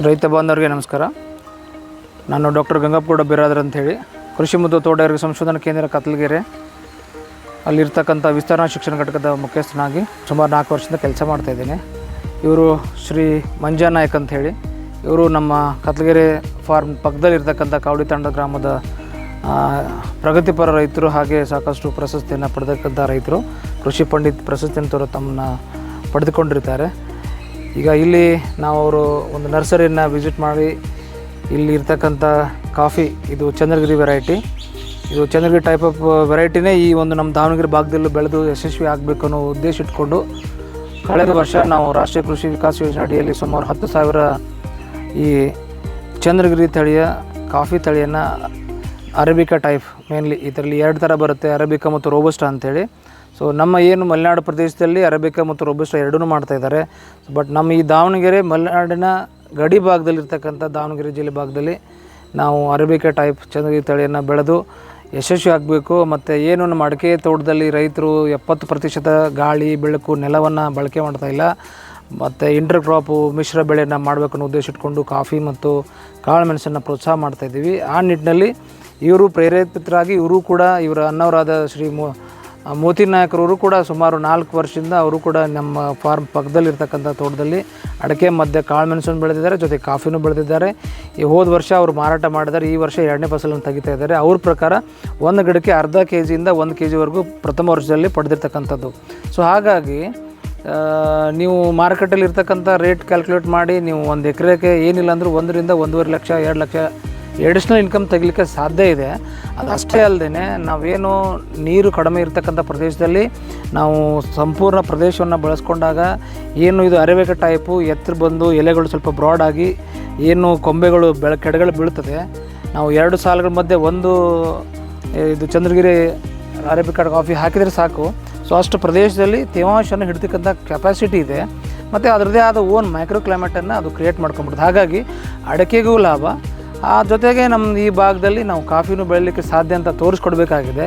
ರೈತ ಬಾಂಧವರಿಗೆ ನಮಸ್ಕಾರ. ನಾನು ಡಾಕ್ಟರ್ ಗಂಗಪ್ಪಗೌಡ ಬಿರಾದರ್ ಅಂಥೇಳಿ ಕೃಷಿ ಮತ್ತು ತೋಟಗಾರಿಕೆ ಸಂಶೋಧನಾ ಕೇಂದ್ರ ಕತ್ಲಗೆರೆ ಅಲ್ಲಿರ್ತಕ್ಕಂಥ ವಿಸ್ತರಣಾ ಶಿಕ್ಷಣ ಘಟಕದ ಮುಖ್ಯಸ್ಥನಾಗಿ ಸುಮಾರು 4 ವರ್ಷದಿಂದ ಕೆಲಸ ಮಾಡ್ತಾಯಿದ್ದೀನಿ. ಇವರು ಶ್ರೀ ಮಂಜಾ ನಾಯಕ್ ಅಂಥೇಳಿ, ಇವರು ನಮ್ಮ ಕತ್ಲಗೆರೆ ಫಾರ್ಮ್ ಪಕ್ಕದಲ್ಲಿರ್ತಕ್ಕಂಥ ಕಾವಡಿತಾಂಡ ಗ್ರಾಮದ ಪ್ರಗತಿಪರ ರೈತರು, ಹಾಗೆ ಸಾಕಷ್ಟು ಪ್ರಶಸ್ತಿಯನ್ನು ಪಡೆದಕ್ಕಂಥ ರೈತರು, ಕೃಷಿ ಪಂಡಿತ್ ಪ್ರಶಸ್ತಿಯನ್ನು ತಮ್ಮನ್ನು ಪಡೆದುಕೊಂಡಿರ್ತಾರೆ. ಈಗ ಇಲ್ಲಿ ನಾವು ಅವರು ಒಂದು ನರ್ಸರಿಯನ್ನು ವಿಸಿಟ್ ಮಾಡಿ ಇಲ್ಲಿ ಇರ್ತಕ್ಕಂಥ ಕಾಫಿ, ಇದು ಚಂದ್ರಗಿರಿ ವೆರೈಟಿ, ಇದು ಚಂದ್ರಗಿರಿ ಟೈಪ್ ಆಫ್ ವೆರೈಟಿನೇ ಈ ಒಂದು ನಮ್ಮ ದಾವಣಗೆರೆ ಭಾಗದಲ್ಲೂ ಬೆಳೆದು ಯಶಸ್ವಿ ಆಗಬೇಕು ಅನ್ನೋ ಉದ್ದೇಶ ಇಟ್ಕೊಂಡು ಕಳೆದ ವರ್ಷ ನಾವು ರಾಷ್ಟ್ರೀಯ ಕೃಷಿ ವಿಕಾಸ ಯೋಜನೆ ಅಡಿಯಲ್ಲಿ ಸುಮಾರು 10,000 ಈ ಚಂದ್ರಗಿರಿ ತಳಿಯ ಕಾಫಿ ತಳಿಯನ್ನು ಅರೇಬಿಕಾ ಟೈಪ್, ಮೇನ್ಲಿ ಇದರಲ್ಲಿ 2 ಥರ ಬರುತ್ತೆ, ಅರೇಬಿಕಾ ಮತ್ತು ರೋಬಸ್ಟಾ ಅಂಥೇಳಿ. ಸೊ ನಮ್ಮ ಏನು ಮಲೆನಾಡು ಪ್ರದೇಶದಲ್ಲಿ ಅರೇಬಿಕಾ ಮತ್ತು ರೋಬಸ್ಟಾ ಎರಡೂ ಮಾಡ್ತಾಯಿದ್ದಾರೆ. ಬಟ್ ನಮ್ಮ ಈ ದಾವಣಗೆರೆ ಮಲೆನಾಡಿನ ಗಡಿ ಭಾಗದಲ್ಲಿರ್ತಕ್ಕಂಥ ದಾವಣಗೆರೆ ಜಿಲ್ಲೆ ಭಾಗದಲ್ಲಿ ನಾವು ಅರೇಬಿಕಾ ಟೈಪ್ ಚಂದ್ರಗಿರಿ ತಳಿಯನ್ನು ಬೆಳೆದು ಯಶಸ್ವಿ ಆಗಬೇಕು. ಮತ್ತು ಏನು ನಮ್ಮ ಅಡಿಕೆ ತೋಟದಲ್ಲಿ ರೈತರು 70% ಗಾಳಿ ಬೆಳಕು ನೆಲವನ್ನು ಬಳಕೆ ಮಾಡ್ತಾಯಿಲ್ಲ, ಮತ್ತು ಇಂಟರ್ ಕ್ರಾಪು ಮಿಶ್ರ ಬೆಳೆಯನ್ನು ಮಾಡಬೇಕು ಅನ್ನೋ ಉದ್ದೇಶ ಇಟ್ಕೊಂಡು ಕಾಫಿ ಮತ್ತು ಕಾಳುಮೆಣಸನ್ನು ಪ್ರೋತ್ಸಾಹ ಮಾಡ್ತಾಯಿದ್ದೀವಿ. ಆ ನಿಟ್ಟಿನಲ್ಲಿ ಇವರು ಪ್ರೇರೇಪಿತರಾಗಿ ಇವರು ಕೂಡ ಇವರ ಅಣ್ಣವರಾದ ಶ್ರೀ ಮೋತಿ ನಾಯಕರವರು ಕೂಡ ಸುಮಾರು 4 ವರ್ಷದಿಂದ ಅವರು ಕೂಡ ನಮ್ಮ ಫಾರ್ಮ್ ಪಕ್ಕದಲ್ಲಿರ್ತಕ್ಕಂಥ ತೋಟದಲ್ಲಿ ಅಡಿಕೆ ಮಧ್ಯೆ ಕಾಳುಮೆಣಸನ್ನು ಬೆಳೆದಿದ್ದಾರೆ, ಜೊತೆ ಕಾಫಿನೂ ಬೆಳೆದಿದ್ದಾರೆ. ಈ ಹೋದ ವರ್ಷ ಅವರು ಮಾರಾಟ ಮಾಡಿದ್ದಾರೆ, ಈ ವರ್ಷ 2ನೇ ಫಸಲನ್ನು ತೆಗಿತಾ ಇದ್ದಾರೆ. ಅವ್ರ ಪ್ರಕಾರ ಒಂದು ಗಿಡಕ್ಕೆ ಅರ್ಧ ಕೆಜಿಯಿಂದ 1 kgವರೆಗೂ ಪ್ರಥಮ ವರ್ಷದಲ್ಲಿ ಪಡೆದಿರ್ತಕ್ಕಂಥದ್ದು. ಸೊ ಹಾಗಾಗಿ ನೀವು ಮಾರುಕಟ್ಟೆಯಲ್ಲಿ ಇರ್ತಕ್ಕಂಥ ರೇಟ್ ಕ್ಯಾಲ್ಕುಲೇಟ್ ಮಾಡಿ ನೀವು ಒಂದು ಎಕರೆಗೆ ಏನಿಲ್ಲ ಅಂದರೂ 1 ರಿಂದ 1.5 ಲಕ್ಷ 2 ಲಕ್ಷ ಎಡಿಷ್ನಲ್ ಇನ್ಕಮ್ ತೆಗಿಲಿಕ್ಕೆ ಸಾಧ್ಯ ಇದೆ. ಅದು ಅಷ್ಟೇ ಅಲ್ಲದೆ ನಾವೇನು ನೀರು ಕಡಿಮೆ ಇರತಕ್ಕಂಥ ಪ್ರದೇಶದಲ್ಲಿ ನಾವು ಸಂಪೂರ್ಣ ಪ್ರದೇಶವನ್ನು ಬಳಸ್ಕೊಂಡಾಗ ಏನು ಇದು ಅರೇಬಿಕಾ ಟೈಪು ಎತ್ತರ ಬಂದು ಎಲೆಗಳು ಸ್ವಲ್ಪ ಬ್ರಾಡಾಗಿ ಏನು ಕೊಂಬೆಗಳು ಕೆಳಗಡೆ ಬೀಳ್ತದೆ, ನಾವು 2 ಸಾಲುಗಳ ಮಧ್ಯೆ ಒಂದು ಇದು ಚಂದ್ರಗಿರಿ ಅರೇಬಿಕಾ ಕಾಫಿ ಹಾಕಿದರೆ ಸಾಕು. ಸೊ ಅಷ್ಟು ಪ್ರದೇಶದಲ್ಲಿ ತೇವಾಂಶವನ್ನು ಹಿಡ್ತಕ್ಕಂಥ ಕೆಪಾಸಿಟಿ ಇದೆ, ಮತ್ತು ಅದರದ್ದೇ ಆದ ಓನ್ ಮೈಕ್ರೋ ಕ್ಲೈಮೇಟನ್ನು ಅದು ಕ್ರಿಯೇಟ್ ಮಾಡ್ಕೊಂಬಿಡುತ್ತೆ. ಹಾಗಾಗಿ ಅಡಿಕೆಗೂ ಲಾಭ, ಆ ಜೊತೆಗೆ ನಮ್ಮ ಈ ಭಾಗದಲ್ಲಿ ನಾವು ಕಾಫಿನೂ ಬೆಳೀಲಿಕ್ಕೆ ಸಾಧ್ಯ ಅಂತ ತೋರಿಸ್ಕೊಡ್ಬೇಕಾಗಿದೆ.